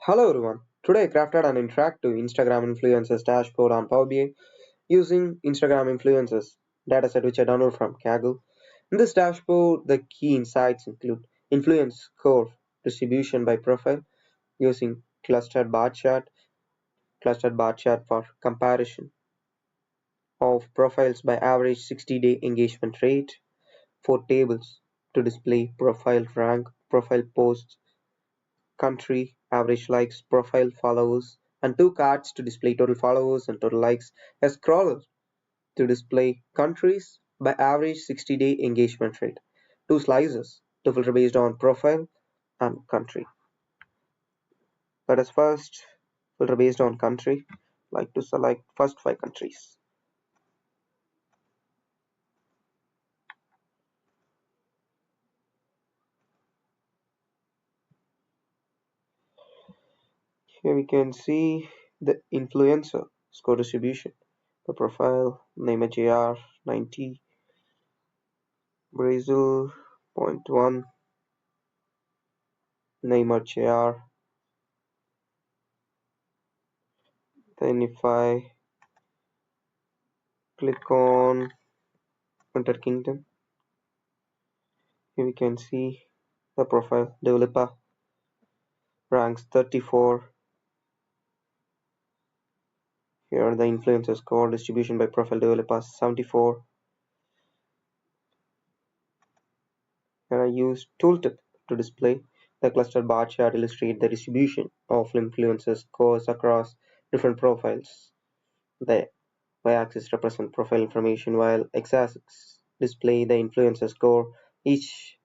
Hello everyone. Today I crafted an interactive Instagram influencers dashboard on Power BI using Instagram influencers dataset which I downloaded from Kaggle. In this dashboard, the key insights include influence score distribution by profile using clustered bar chart for comparison of profiles by average 60-day engagement rate, four tables to display profile rank, profile posts, country, average likes, profile followers, and two cards to display total followers and total likes, a scroller to display countries by average 60-day engagement rate, two slices to filter based on profile and country. Let us first filter based on country, like to select first five countries. Here we can see the influencer score distribution. The profile, Neymar JR 90, Brazil 0.1, Neymar JR. Then if I click on United Kingdom, here we can see the profile developer ranks 34. Here the influencer score distribution by profile developer 74. Here I use tooltip to display the cluster bar chart illustrate the distribution of influencer scores across different profiles. The y-axis represent profile information while x-axis display the influencer score. Each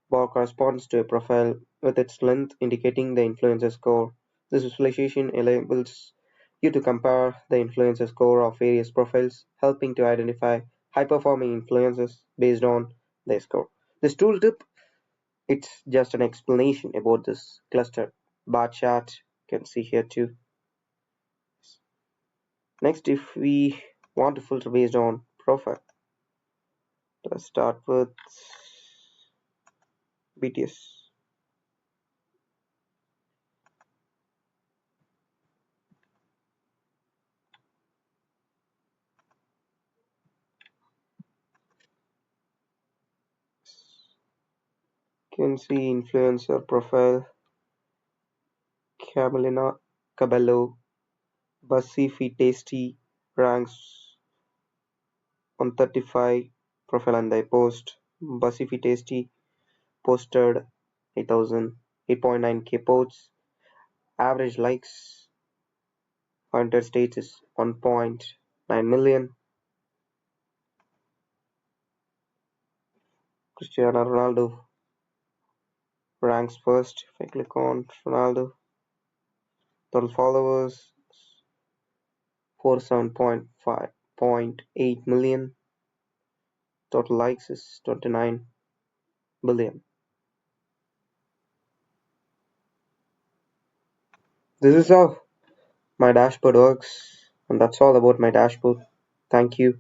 bar corresponds to a profile with its length indicating the influencer score. This visualization enables you to compare the influencer score of various profiles, helping to identify high-performing influencers based on their score. This tooltip, it's just an explanation about this cluster bar chart. You can see here too. Next, if we want to filter based on profile, let's start with BTS. You can see influencer profile Camila Cabello Basifi Tasty ranks on 35 profile and I post Basifi Tasty posted 8000 8.9k posts. Average likes for United States is 1.9 million. Cristiano Ronaldo ranks first. If I click on Ronaldo, total followers 47.5.8 million. Total likes is 29 billion. This is how my dashboard works, and that's all about my dashboard. Thank you.